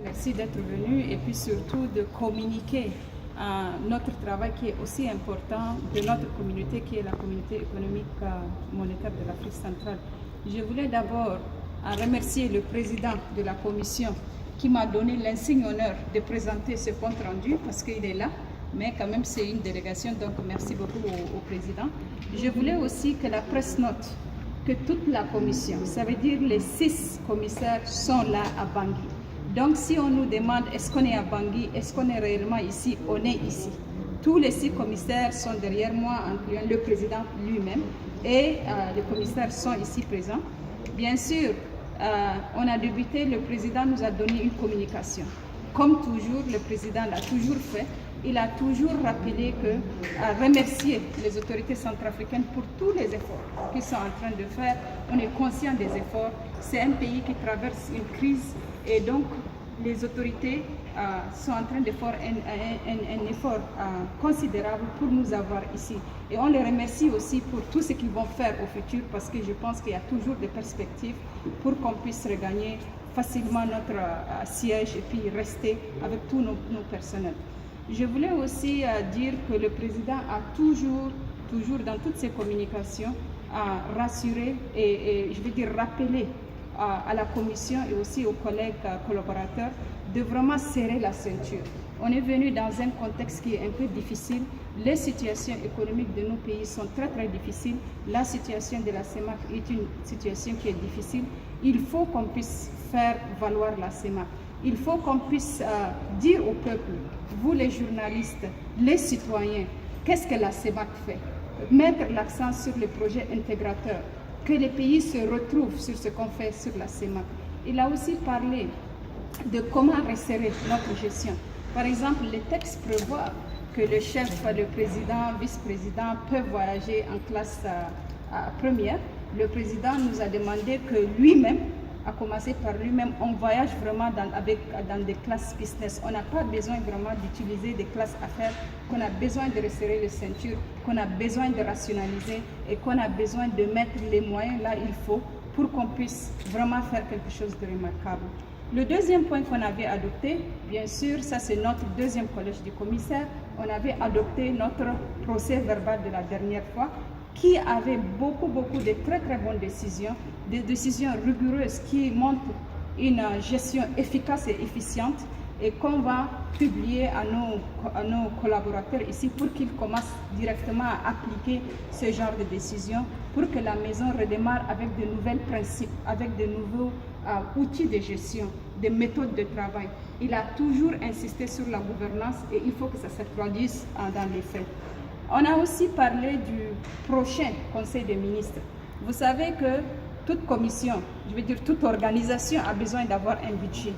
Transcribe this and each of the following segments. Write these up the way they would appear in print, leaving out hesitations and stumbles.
Merci d'être venu et puis surtout de communiquer notre travail qui est aussi important de notre communauté qui est la communauté économique monétaire de l'Afrique centrale. Je voulais d'abord remercier le président de la commission qui m'a donné l'insigne honneur de présenter ce compte rendu parce qu'il est là, mais quand même c'est une délégation, donc merci beaucoup au président. Je voulais aussi que la presse note que toute la commission, ça veut dire les 6 commissaires sont là à Bangui. Donc si on nous demande est-ce qu'on est à Bangui, est-ce qu'on est réellement ici, on est ici. Tous les 6 commissaires sont derrière moi, incluant le président lui-même, et les commissaires sont ici présents. Bien sûr, on a débuté, le président nous a donné une communication. Comme toujours, le président l'a toujours fait. Il a toujours rappelé remercier les autorités centrafricaines pour tous les efforts qu'ils sont en train de faire. On est conscient des efforts. C'est un pays qui traverse une crise et donc les autorités sont en train de faire un effort considérable pour nous avoir ici. Et on les remercie aussi pour tout ce qu'ils vont faire au futur parce que je pense qu'il y a toujours des perspectives pour qu'on puisse regagner facilement notre siège et puis rester avec tous nos personnels. Je voulais aussi dire que le président a toujours dans toutes ses communications, rassuré et je veux dire rappelé à la commission et aussi aux collègues collaborateurs de vraiment serrer la ceinture. On est venu dans un contexte qui est un peu difficile. Les situations économiques de nos pays sont très difficiles. La situation de la CEMAC est une situation qui est difficile. Il faut qu'on puisse faire valoir la CEMAC. Il faut qu'on puisse dire au peuple, vous les journalistes, les citoyens, qu'est-ce que la CEMAC fait? Mettre l'accent sur les projets intégrateurs, que les pays se retrouvent sur ce qu'on fait sur la CEMAC. Il a aussi parlé de comment resserrer notre gestion. Par exemple, les textes prévoient que le chef, le président, vice-président peuvent voyager en classe première. Le président nous a demandé que lui-même, à commencer par lui-même, on voyage vraiment dans des classes business. On n'a pas besoin vraiment d'utiliser des classes affaires, qu'on a besoin de resserrer les ceintures, qu'on a besoin de rationaliser et qu'on a besoin de mettre les moyens là il faut pour qu'on puisse vraiment faire quelque chose de remarquable. Le deuxième point qu'on avait adopté, bien sûr, ça c'est notre deuxième collège du commissaire, on avait adopté notre procès verbal de la dernière fois qui avait beaucoup de très bonnes décisions, des décisions rigoureuses qui montrent une gestion efficace et efficiente et qu'on va publier à nos collaborateurs ici pour qu'ils commencent directement à appliquer ce genre de décisions pour que la maison redémarre avec de nouveaux principes, avec de nouveaux outils de gestion, des méthodes de travail. Il a toujours insisté sur la gouvernance et il faut que ça se traduise dans les faits. On a aussi parlé du prochain Conseil des ministres. Vous savez que toute commission, je veux dire toute organisation a besoin d'avoir un budget.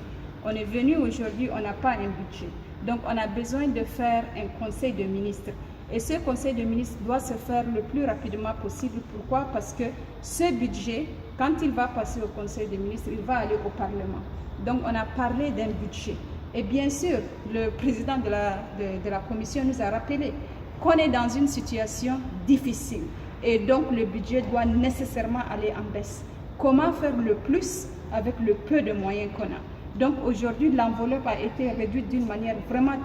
On est venu aujourd'hui, on n'a pas un budget. Donc on a besoin de faire un Conseil de ministres. Et ce Conseil de ministres doit se faire le plus rapidement possible. Pourquoi? Parce que ce budget, quand il va passer au Conseil des ministres, il va aller au Parlement. Donc on a parlé d'un budget. Et bien sûr, le président de la commission nous a rappelé qu'on est dans une situation difficile et donc le budget doit nécessairement aller en baisse. Comment faire le plus avec le peu de moyens qu'on a? Donc aujourd'hui, l'enveloppe a été réduite d'une manière vraiment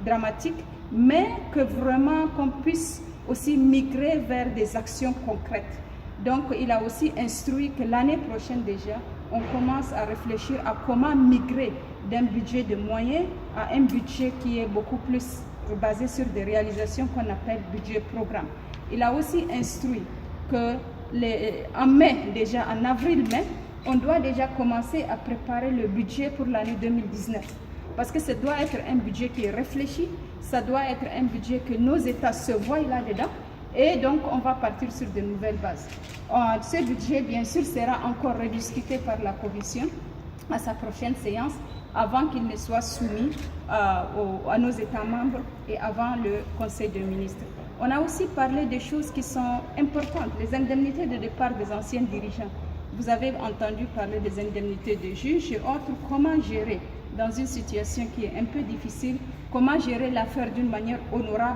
dramatique, mais que vraiment qu'on puisse aussi migrer vers des actions concrètes. Donc il a aussi instruit que l'année prochaine déjà, on commence à réfléchir à comment migrer d'un budget de moyens à un budget qui est beaucoup plus basé sur des réalisations qu'on appelle budget programme. Il a aussi instruit que en mai, déjà en avril-mai, on doit déjà commencer à préparer le budget pour l'année 2019. Parce que ça doit être un budget qui est réfléchi, ça doit être un budget que nos États se voient là-dedans, et donc on va partir sur de nouvelles bases. Ce budget, bien sûr, sera encore rediscuté par la Commission à sa prochaine séance, avant qu'il ne soit soumis à nos États membres et avant le Conseil des ministres. On a aussi parlé des choses qui sont importantes, les indemnités de départ des anciens dirigeants. Vous avez entendu parler des indemnités des juges et autres. Comment gérer dans une situation qui est un peu difficile, comment gérer l'affaire d'une manière honorable